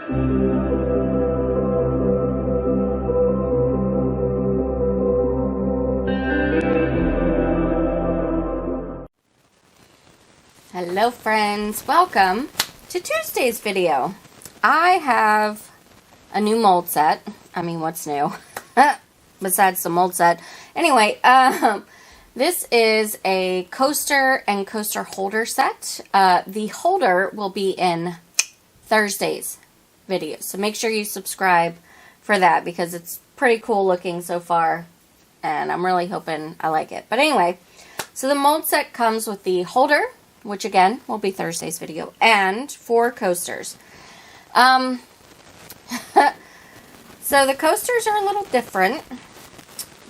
Hello friends, welcome to Tuesday's video. I have a new mold set. I mean, what's new? Besides the mold set. Anyway, this is a coaster and coaster holder set. The holder will be in Thursday's video, so make sure you subscribe for that because it's pretty cool looking so far, and I'm really hoping I like it. But anyway, so the mold set comes with the holder, which again will be Thursday's video, and 4 coasters. So the coasters are a little different.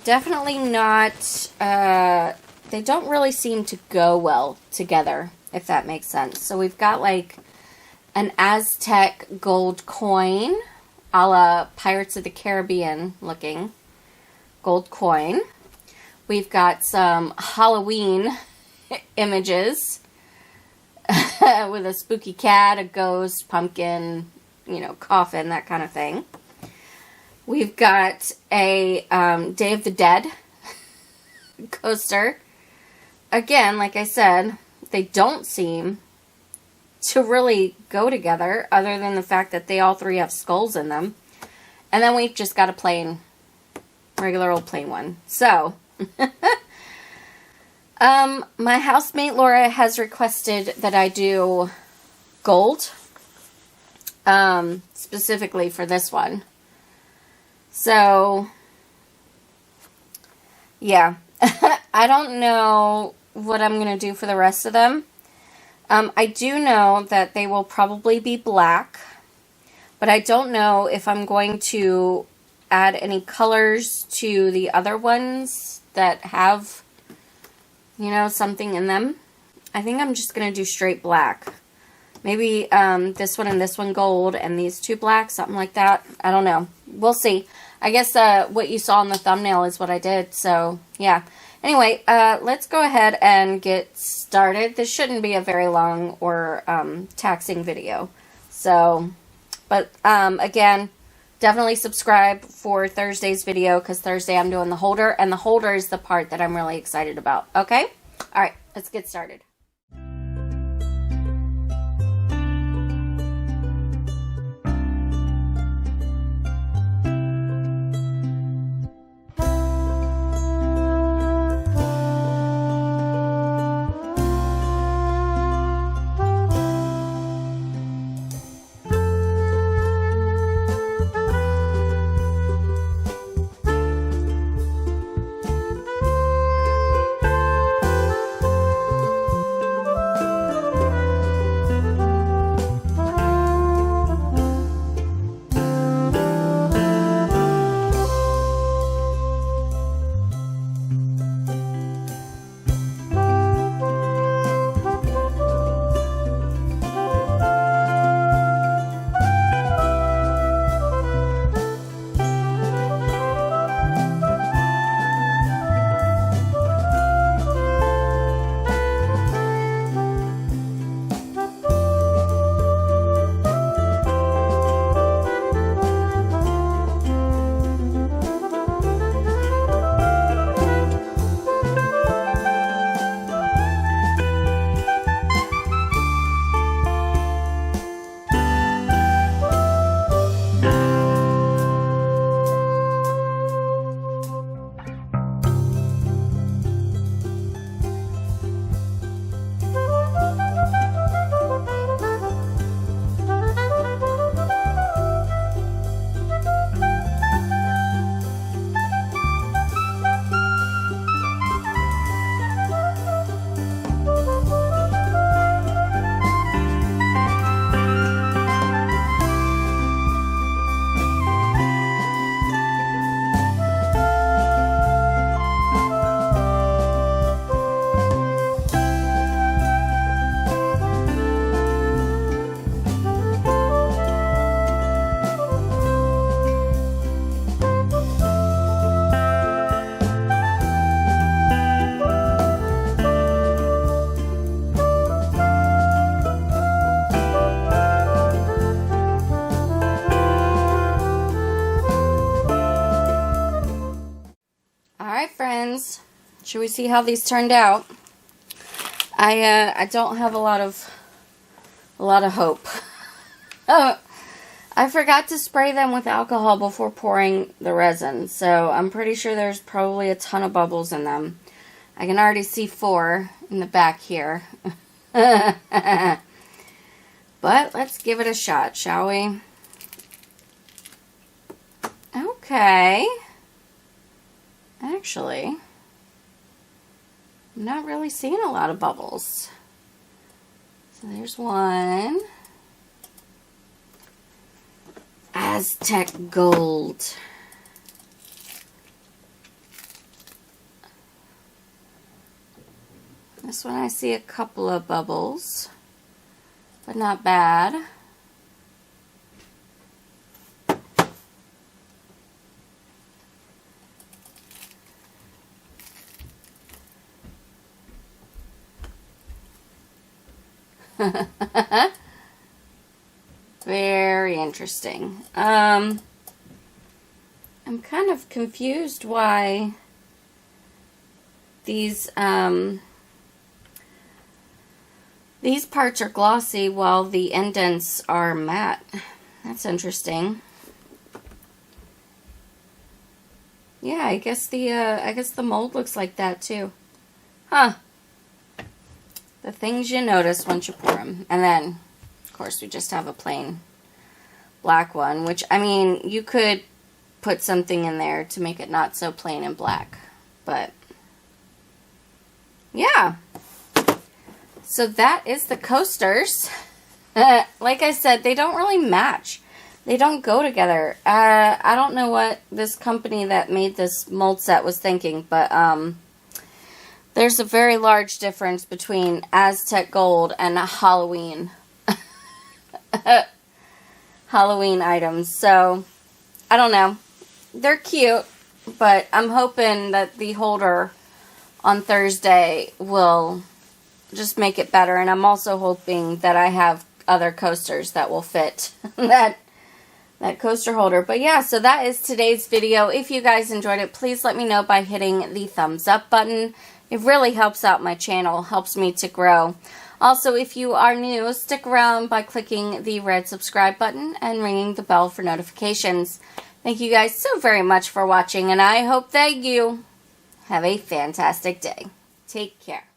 Definitely not, they don't really seem to go well together, if that makes sense. So we've got like an Aztec gold coin, a la Pirates of the Caribbean looking gold coin. We've got some Halloween images with a spooky cat, a ghost, pumpkin, you know, coffin, that kind of thing. We've got a Day of the Dead coaster. Again, like I said, they don't seem to really go together other than the fact that they all 3 have skulls in them. And then we've just got a plain, regular old plain one. So, my housemate Laura has requested that I do gold, specifically for this one. So, yeah, I don't know what I'm going to do for the rest of them. I do know that they will probably be black, but I don't know if I'm going to add any colors to the other ones that have, you know, something in them. I think I'm just going to do straight black. Maybe this one and this one gold and these 2 black, something like that. I don't know. We'll see. I guess what you saw in the thumbnail is what I did. So, yeah. Anyway, let's go ahead and get started. This shouldn't be a very long or taxing video. So, but again, definitely subscribe for Thursday's video because Thursday I'm doing the holder. And the holder is the part that I'm really excited about. Okay? All right, let's get started. Should we see how these turned out? I don't have a lot of hope. I forgot to spray them with alcohol before pouring the resin, so I'm pretty sure there's probably a ton of bubbles in them. I can already see 4 in the back here. But let's give it a shot, shall we? Okay. Actually, I'm not really seeing a lot of bubbles. So there's one. Aztec Gold. This one I see a couple of bubbles, but not bad. Very interesting. I'm kind of confused why these parts are glossy while the indents are matte. That's interesting. Yeah, I guess the mold looks like that too. Huh. The things you notice once you pour them. And then, of course, we just have a plain black one, which, I mean, you could put something in there to make it not so plain and black. But, yeah. So that is the coasters. Like I said, they don't really match. They don't go together. I don't know what this company that made this mold set was thinking, but, there's a very large difference between Aztec Gold and Halloween items. So, I don't know. They're cute, but I'm hoping that the holder on Thursday will just make it better. And I'm also hoping that I have other coasters that will fit that coaster holder. But yeah, so that is today's video. If you guys enjoyed it, please let me know by hitting the thumbs up button. It really helps out my channel, helps me to grow. Also, if you are new, stick around by clicking the red subscribe button and ringing the bell for notifications. Thank you guys so very much for watching, and I hope that you have a fantastic day. Take care.